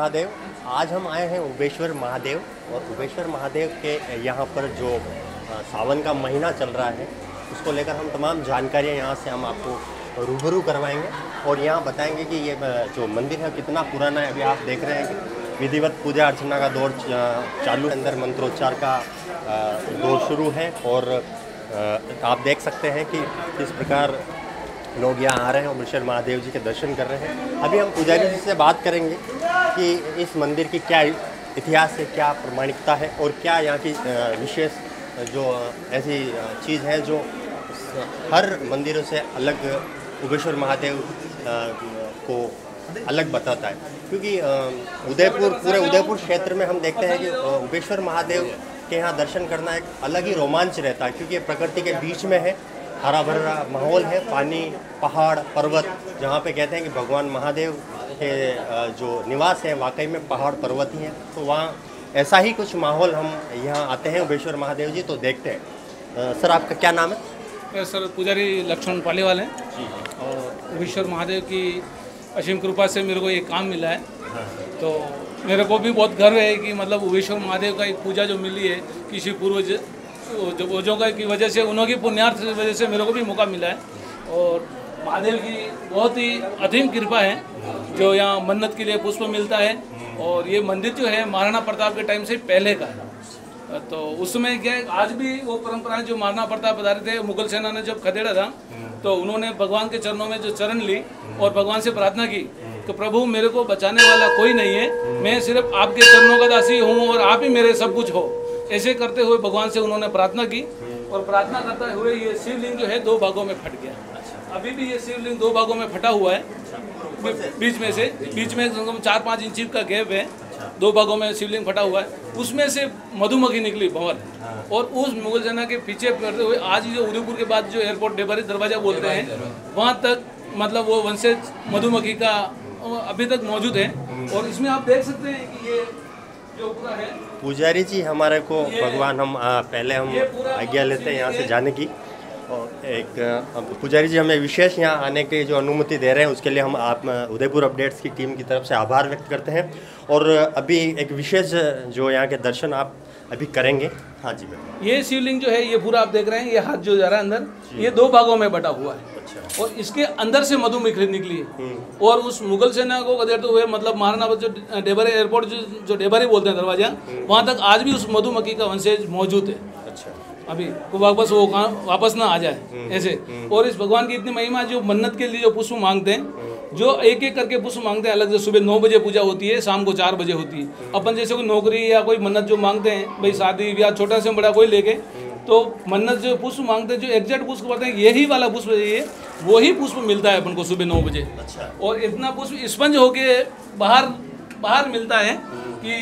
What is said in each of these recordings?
महादेव। आज हम आए हैं उबेश्वर महादेव और उबेश्वर महादेव के यहाँ पर जो सावन का महीना चल रहा है उसको लेकर हम तमाम जानकारियाँ यहाँ से हम आपको रूबरू करवाएंगे और यहाँ बताएंगे कि ये जो मंदिर है कितना पुराना है। अभी आप देख रहे हैं कि विधिवत पूजा अर्चना का दौर चालू, अंदर मंत्रोच्चार का दौर शुरू है और आप देख सकते हैं कि किस प्रकार लोग यहाँ आ रहे हैं और उबेश्वर महादेव जी के दर्शन कर रहे हैं। अभी हम पुजारी जी से बात करेंगे कि इस मंदिर की क्या इतिहास है, क्या प्रमाणिकता है और क्या यहाँ की विशेष जो ऐसी चीज़ है जो हर मंदिरों से अलग उबेश्वर महादेव को अलग बताता है। क्योंकि पूरे उदयपुर क्षेत्र में हम देखते हैं कि उबेश्वर महादेव के यहाँ दर्शन करना एक अलग ही रोमांच रहता है, क्योंकि ये प्रकृति के बीच में है, हरा भरा माहौल है, पानी, पहाड़, पर्वत, जहाँ पे कहते हैं कि भगवान महादेव के जो निवास है वाकई में पहाड़ पर्वत ही हैं। तो वहाँ ऐसा ही कुछ माहौल हम यहाँ आते हैं उबेश्वर महादेव जी तो देखते हैं। सर आपका क्या नाम है? सर पुजारी लक्ष्मण पालीवाल हैं और उबेश्वर महादेव की असीम कृपा से मेरे को ये काम मिला है। तो मेरे को भी बहुत गर्व है कि मतलब उबेश्वर महादेव का एक पूजा जो मिली है किसी पूर्वजों का की वजह से, उन्होंने पुण्यार्थ की वजह से मेरे को भी मौका मिला है। और महादेव की बहुत ही असीम कृपा है जो यहाँ मन्नत के लिए पुष्प मिलता है। और ये मंदिर जो है महाराणा प्रताप के टाइम से पहले का है। तो उस समय क्या है, आज भी वो परंपराएं जो महाराणा प्रताप बता रहे थे, मुगल सेना ने जब खदेड़ा था तो उन्होंने भगवान के चरणों में जो चरण ली और भगवान से प्रार्थना की तो प्रभु मेरे को बचाने वाला कोई नहीं है, मैं सिर्फ आपके चरणों का दासी हूँ और आप ही मेरे सब कुछ हो। ऐसे करते हुए भगवान से उन्होंने प्रार्थना की और प्रार्थना करते हुए ये शिवलिंग जो है 2 भागों में फट गया। अभी भी ये शिवलिंग 2 भागों में फटा हुआ है, बीच में 4-5 इंच का गैप है, 2 भागों में शिवलिंग फटा हुआ है। उसमें से मधुमक्खी निकली भंवर और उस मुगल सेना के पीछे करते हुए आज जो उदयपुर के बाद जो एयरपोर्ट डेबरी दरवाजा बोलते हैं वहाँ तक मतलब वो वंशज मधुमक्खी का अभी तक मौजूद है। और इसमें आप देख सकते हैं कि ये जो पूरा है पुजारी जी हमारे को भगवान हम पहले हम आज्ञा लेते हैं यहाँ से जाने की। और एक पुजारी जी हमें विशेष यहाँ आने की जो अनुमति दे रहे हैं उसके लिए हम आप उदयपुर अपडेट्स की टीम की तरफ से आभार व्यक्त करते हैं। और अभी एक विशेष जो यहाँ के दर्शन आप अभी करेंगे। हाँ जी बिल्कुल। ये शिवलिंग जो है ये पूरा आप देख रहे हैं, ये हाथ जो जा रहा है अंदर, ये 2 भागों में बटा हुआ है। अच्छा। और इसके अंदर से मधुमक्खी निकली है और उस मुगल सेना को खदेड़ते हुए मतलब महाराणा जो डेबरी एयरपोर्ट जो डेबरी बोलते हैं दरवाजा, वहाँ तक आज भी उस मधुमक्खी का वंशज मौजूद है। अच्छा। अभी को वापस वो वापस ना आ जाए ऐसे। और इस भगवान की इतनी महिमा, जो मन्नत के लिए जो पुष्प मांगते हैं, जो एक एक करके पुष्प मांगते हैं, अलग से सुबह 9 बजे पूजा होती है, शाम को 4 बजे होती है। अपन जैसे कोई नौकरी या कोई मन्नत जो मांगते हैं, भाई शादी ब्याह छोटा से बड़ा कोई लेके, तो मन्नत जो पुष्प मांगते हैं, जो एग्जैक्ट पुष्प करते हैं यही वाला पुष्प चाहिए, वही पुष्प मिलता है अपन को सुबह 9 बजे। अच्छा। और इतना पुष्प स्पंज होके बाहर मिलता है कि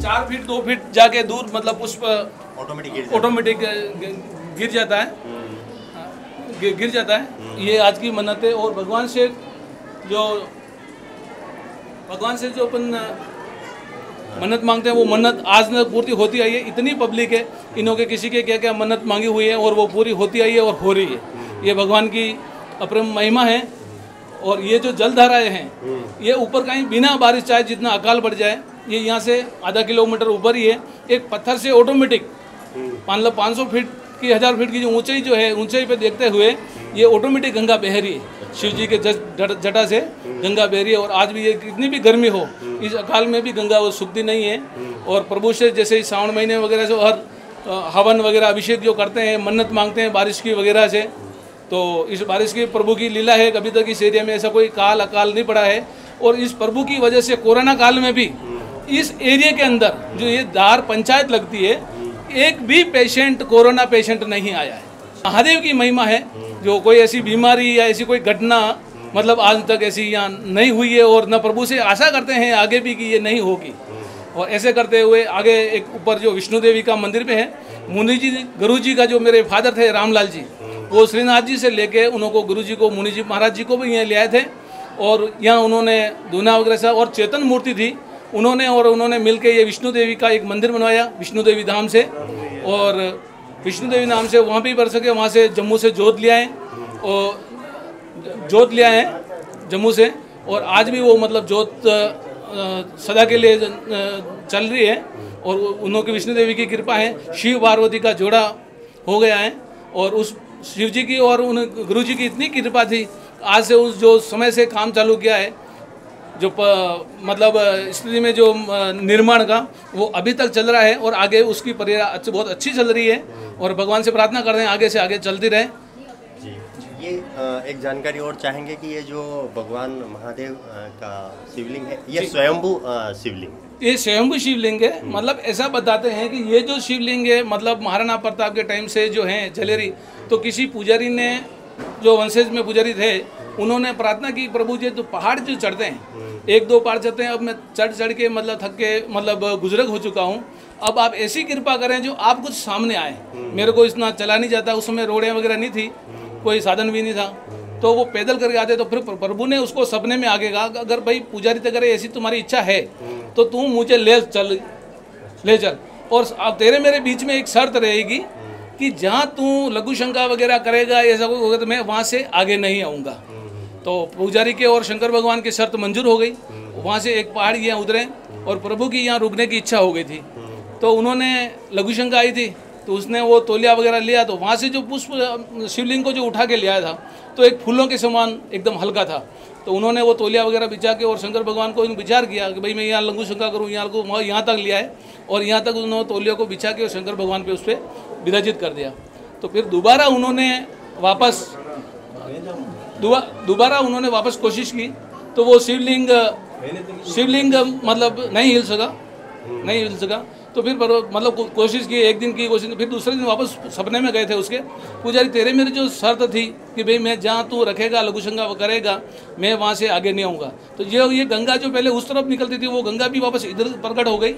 4 फीट 2 फीट जाके दूर मतलब पुष्प ऑटोमेटिक गिर जाता है। ये आज की मन्नत है। और भगवान से जो अपन मन्नत मांगते हैं वो मन्नत आज न पूर्ति होती आई है। इतनी पब्लिक है, इन्हों के किसी के क्या क्या मन्नत मांगी हुई है और वो पूरी होती आई है और हो रही है। ये भगवान की अपरम महिमा है। और ये जो जलधाराएं हैं ये ऊपर कहीं बिना बारिश चाहे जितना अकाल पड़ जाए, ये यहाँ से आधा किलोमीटर ऊपर ही है, एक पत्थर से ऑटोमेटिक 500 फीट की 1000 फीट की जो ऊंचाई जो है, ऊंचाई पे देखते हुए ये ऑटोमेटिक गंगा बह रही है। शिव जी के जटा से गंगा बह रही है। और आज भी ये कितनी भी गर्मी हो, इस अकाल में भी गंगा वो सूखती नहीं है। और प्रभु से जैसे सावन महीने वगैरह से हर हवन वगैरह अभिषेक जो करते हैं, मन्नत मांगते हैं बारिश की वगैरह से, तो इस बारिश की प्रभु की लीला है। कभी तक इस एरिया में ऐसा कोई अकाल नहीं पड़ा है। और इस प्रभु की वजह से कोरोना काल में भी इस एरिया के अंदर जो ये दार पंचायत लगती है, एक भी पेशेंट कोरोना पेशेंट नहीं आया है। महादेव की महिमा है, जो कोई ऐसी बीमारी या ऐसी कोई घटना मतलब आज तक ऐसी यहाँ नहीं हुई है। और न प्रभु से आशा करते हैं आगे भी कि ये नहीं होगी। और ऐसे करते हुए आगे एक ऊपर जो विष्णु देवी का मंदिर पे है, मुनि जी गुरु जी का जो मेरे फादर थे रामलाल जी, वो श्रीनाथ जी से लेके उनको गुरु जी को मुनि जी महाराज जी को भी यहाँ ले आए थे। और यहाँ उन्होंने दूना वगैरह से और चेतन मूर्ति थी, उन्होंने मिलकर ये विष्णु देवी का एक मंदिर बनवाया विष्णु देवी धाम से। और विष्णु देवी नाम से वहाँ भी बढ़ सके, वहाँ से जम्मू से जोत ले आए और जोत ले आए जम्मू से। और आज भी वो मतलब जोत सदा के लिए चल रही है और उन्होंने विष्णु देवी की कृपा है, शिव पार्वती का जोड़ा हो गया है और उस शिव जी की और उन गुरु जी की इतनी कृपा थी, आज से उस जो समय से काम चालू किया है, जो मतलब स्थिति में जो निर्माण का वो अभी तक चल रहा है और आगे उसकी प्रक्रिया बहुत अच्छी चल रही है और भगवान से प्रार्थना कर रहे हैं आगे से आगे चलती रहे। जी, ये एक जानकारी और चाहेंगे कि ये जो भगवान महादेव का शिवलिंग है, ये स्वयंभू शिवलिंग, ये स्वयंभू शिवलिंग है। मतलब ऐसा बताते हैं कि ये जो शिवलिंग है, मतलब महाराणा प्रताप के टाइम से जो है जलेरी, तो किसी पुजारी ने, जो वंशज में पुजारी थे, उन्होंने प्रार्थना की, प्रभु जी तो पहाड़ जो चढ़ते हैं, एक दो पहाड़ चढ़ते हैं, अब मैं चढ़ के मतलब थक के मतलब बुजुर्ग हो चुका हूँ, अब आप ऐसी कृपा करें जो आप कुछ सामने आए। मेरे को इतना चला नहीं जाता, उस समय रोडें वगैरह नहीं थी, कोई साधन भी नहीं था, तो वो पैदल करके आते। तो फिर प्रभु ने उसको सपने में आगे कहा, अगर भाई पुजारी तो करे ऐसी तुम्हारी इच्छा है तो तू मुझे ले चल, और अब तेरे मेरे बीच में एक शर्त रहेगी कि जहाँ तू लघु शंका वगैरह करेगा, ऐसा कोई होगा तो मैं वहाँ से आगे नहीं आऊँगा। तो पुजारी के और शंकर भगवान की शर्त मंजूर हो गई, वहाँ से एक पहाड़ यहाँ उतरे और प्रभु की यहाँ रुकने की इच्छा हो गई थी, तो उन्होंने लघु शंका आई थी, तो उसने वो तौलिया वगैरह लिया, तो वहाँ से जो पुष्प शिवलिंग को जो उठा के लिया था, तो एक फूलों के समान एकदम हल्का था, तो उन्होंने वो तौलिया वगैरह बिछा के और शंकर भगवान को विचार किया कि भाई मैं यहाँ लघु शंका करूँ, यहाँ तक लिया है, और यहाँ तक उन्होंने तौलिया को बिछा के और शंकर भगवान पे उस पर विराजित कर दिया। तो फिर दोबारा उन्होंने उन्होंने वापस कोशिश की, तो वो शिवलिंग मतलब नहीं हिल सका। तो फिर मतलब कोशिश की, एक दिन की कोशिश, फिर दूसरे दिन वापस सपने में गए थे उसके, पुजारी तेरे मेरी जो शर्त थी कि भाई मैं जहाँ तू रखेगा लघु शंका करेगा, मैं वहाँ से आगे नहीं आऊँगा। तो ये गंगा जो पहले उस तरफ निकलती थी, वो गंगा भी वापस इधर प्रकट हो गई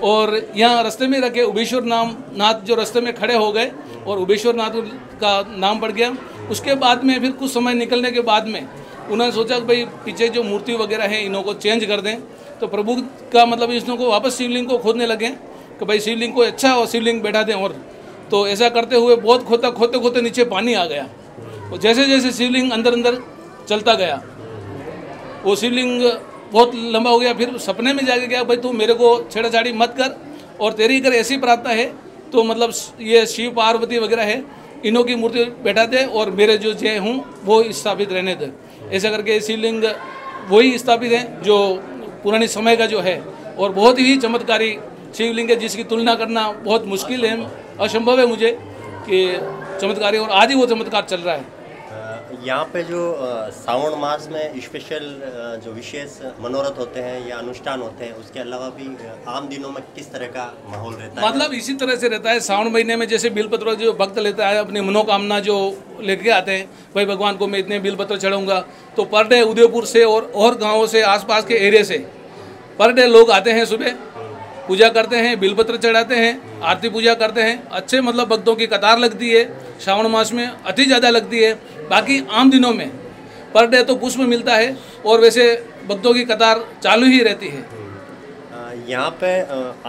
और यहाँ रास्ते में रखे उबेश्वर नाथ जो रास्ते में खड़े हो गए और उबेश्वर नाथ का नाम पड़ गया। उसके बाद में फिर कुछ समय निकलने के बाद में उन्होंने सोचा कि भाई पीछे जो मूर्ति वगैरह है इन्हों को चेंज कर दें, तो प्रभु का मतलब इसनों को वापस शिवलिंग को खोदने लगे कि भाई शिवलिंग को अच्छा और शिवलिंग बैठा दें, और तो ऐसा करते हुए बहुत खोते नीचे पानी आ गया, और जैसे जैसे शिवलिंग अंदर चलता गया, वो शिवलिंग बहुत लंबा हो गया। फिर सपने में जाके गया, भाई तू मेरे को छेड़ाछाड़ी मत कर, और तेरी अगर ऐसी प्रार्थना है तो मतलब ये शिव पार्वती वगैरह है, इन्हों की मूर्ति बैठा दे और मेरे जो जय हूँ वो स्थापित रहने दे। ऐसा करके शिवलिंग वही स्थापित है जो पुराने समय का जो है, और बहुत ही चमत्कारी शिवलिंग है जिसकी तुलना करना बहुत मुश्किल है, असंभव है मुझे कि चमत्कारी, और आज ही वो चमत्कार चल रहा है। यहाँ पे जो श्रावण मास में स्पेशल जो विशेष मनोरथ होते हैं या अनुष्ठान होते हैं, उसके अलावा भी आम दिनों में किस तरह का माहौल रहता है? मतलब इसी तरह से रहता है। श्रावण महीने में जैसे बिलपत्र जो भक्त लेता है, अपनी मनोकामना जो लेके आते हैं, भाई भगवान को मैं इतने बिलपत्र चढ़ाऊंगा, तो पर डे उदयपुर से और गाँवों से आसपास के एरिया से पर डे लोग आते हैं, सुबह पूजा करते हैं, बिलपत्र चढ़ाते हैं, आरती पूजा करते हैं। अच्छे मतलब भक्तों की कतार लगती है, श्रावण मास में अति ज़्यादा लगती है। बाकी आम दिनों में पर डे तो पुष्प मिलता है और वैसे भक्तों की कतार चालू ही रहती है। यहाँ पे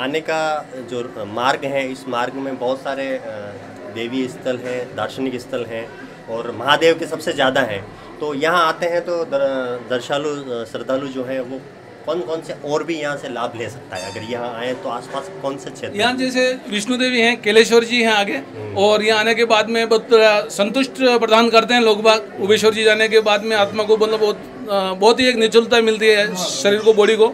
आने का जो मार्ग है, इस मार्ग में बहुत सारे देवी स्थल हैं, दार्शनिक स्थल हैं और महादेव के सबसे ज़्यादा हैं। तो यहाँ आते हैं तो दर्शालु श्रद्धालु जो है वो कौन कौन से और भी यहाँ से लाभ ले सकता है? अगर यहाँ आए तो आसपास कौन से क्षेत्र? यहाँ जैसे विष्णु देवी हैं, कैलेश्वर जी हैं आगे, और यहाँ आने के बाद में बहुत संतुष्ट प्रदान करते हैं लोग बाग। उबेश्वर जी जाने के बाद में आत्मा को मतलब बहुत ही एक निचलता मिलती है शरीर को, बॉडी को।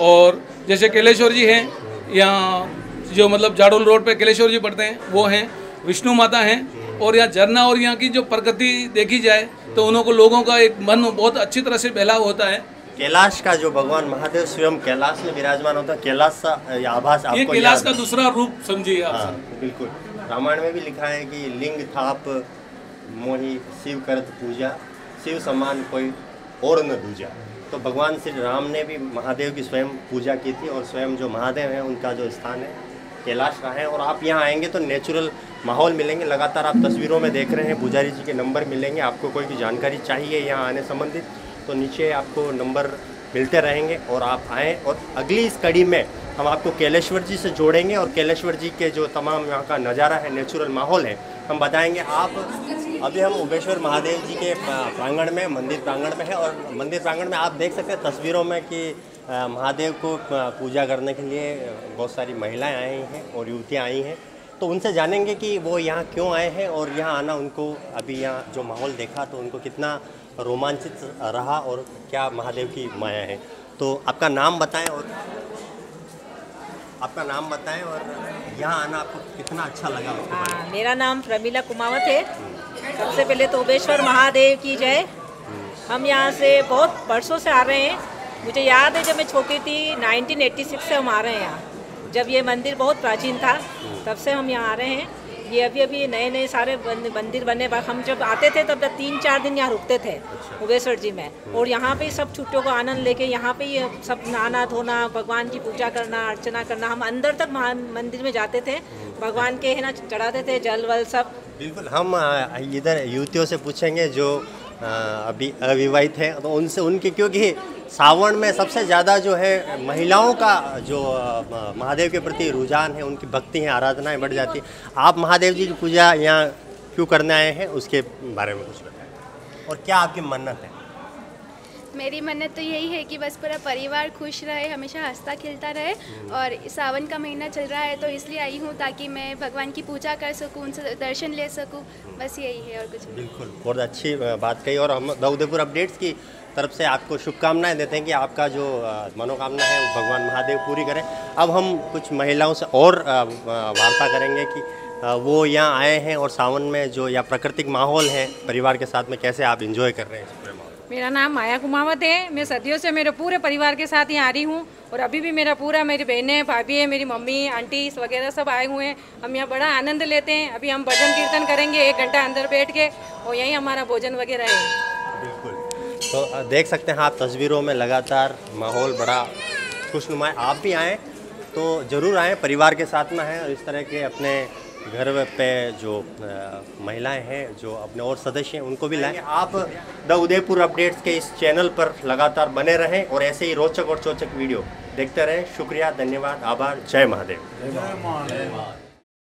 और जैसे कैलेश्वर जी हैं यहाँ जो मतलब जाडोल रोड पे कैलेश्वर जी पड़ते हैं, वो हैं। विष्णु माता हैं, और यहाँ झरना और यहाँ की जो प्रकृति देखी जाए तो उन लोगों का एक मन बहुत अच्छी तरह से बहलाव होता है। कैलाश का जो भगवान महादेव स्वयं कैलाश में विराजमान होता है, कैलाश का आभास आपको, ये कैलाश का दूसरा रूप समझिए आप। हाँ, बिल्कुल। रामायण में भी लिखा है कि लिंग थाप मोहि शिव करत पूजा, शिव समान कोई और न दूजा। तो भगवान श्री राम ने भी महादेव की स्वयं पूजा की थी, और स्वयं जो महादेव हैं उनका जो स्थान है कैलाश का है। और आप यहाँ आएंगे तो नेचुरल माहौल मिलेंगे। लगातार आप तस्वीरों में देख रहे हैं पुजारी जी के नंबर मिलेंगे। आपको कोई भी जानकारी चाहिए यहाँ आने संबंधित तो नीचे आपको नंबर मिलते रहेंगे और आप आएँ। और अगली इस कड़ी में हम आपको कैलेश्वर जी से जोड़ेंगे और कैलेश्वर जी के जो तमाम यहाँ का नज़ारा है, नेचुरल माहौल है, हम बताएंगे। आप अभी हम उबेश्वर महादेव जी के प्रांगण में, मंदिर प्रांगण में है, और मंदिर प्रांगण में आप देख सकते हैं तस्वीरों में कि महादेव को पूजा करने के लिए बहुत सारी महिलाएं आई हैं और युवतियां आई हैं, तो उनसे जानेंगे कि वो यहाँ क्यों आए हैं और यहाँ आना उनको, अभी यहाँ जो माहौल देखा तो उनको कितना रोमांचित रहा और क्या महादेव की माया है। तो आपका नाम बताएं और यहाँ आना आपको कितना अच्छा लगा? हाँ, मेरा नाम प्रमिला कुमावत है। सबसे पहले तो ओबेश्वर महादेव की जय। हम यहाँ से बहुत वर्षों से आ रहे हैं। मुझे याद है जब मैं छोटी थी 1986 से हम आ रहे हैं यहाँ, जब ये मंदिर बहुत प्राचीन था तब से हम यहाँ आ रहे हैं। ये अभी नए सारे मंदिर बने। हम जब आते थे तब 3-4 दिन यहाँ रुकते थे ओबेश्वर जी में, और यहाँ पे सब छुट्टियों का आनंद लेके यहाँ पे ये सब नहाना धोना, भगवान की पूजा करना, अर्चना करना। हम अंदर तक मंदिर में जाते थे, भगवान के है ना चढ़ाते थे जल वल सब। बिल्कुल, हम इधर युवतियों से पूछेंगे जो अभी अविवाहित है, तो उनसे उनके, क्योंकि सावन में सबसे ज़्यादा जो है महिलाओं का जो महादेव के प्रति रुझान है, उनकी भक्ति है, आराधनाएं बढ़ जाती है। आप महादेव जी की पूजा यहाँ क्यों करने आए हैं, उसके बारे में कुछ बताएं, और क्या आपकी मन्नत है? मेरी मन्नत तो यही है कि बस पूरा परिवार खुश रहे, हमेशा हंसता खिलता रहे। और सावन का महीना चल रहा है तो इसलिए आई हूँ ताकि मैं भगवान की पूजा कर सकूँ, उनसे दर्शन ले सकूँ, बस यही है और कुछ नहीं। बिल्कुल, बहुत अच्छी बात कही। और हम द उदयपुर अपडेट्स की तरफ से आपको शुभकामनाएं देते हैं कि आपका जो मनोकामना है वो भगवान महादेव पूरी करें। अब हम कुछ महिलाओं से और वार्ता करेंगे कि वो यहाँ आए हैं और सावन में जो या प्राकृतिक माहौल है परिवार के साथ में कैसे आप इंजॉय कर रहे हैं इस पूरे माहौल। मेरा नाम माया कुमावत है। मैं सदियों से मेरे पूरे परिवार के साथ यहाँ आ रही हूँ, और अभी भी मेरी बहनें, भाभी है, मेरी मम्मी, आंटी वगैरह सब आए हुए हैं। हम यहाँ बड़ा आनंद लेते हैं। अभी हम भजन कीर्तन करेंगे 1 घंटा अंदर बैठ के, और यहीं हमारा भोजन वगैरह है। बिल्कुल, तो देख सकते हैं आप तस्वीरों में लगातार माहौल बड़ा खुशनुमा है। आप भी आएँ तो ज़रूर आएँ, परिवार के साथ में हैं, और इस तरह के अपने घर पे जो महिलाएं हैं, जो अपने और सदस्य हैं, उनको भी लाएं। आप द उदयपुर अपडेट्स के इस चैनल पर लगातार बने रहें और ऐसे ही रोचक और चौचक वीडियो देखते रहें। शुक्रिया, धन्यवाद, आभार। जय महादेव।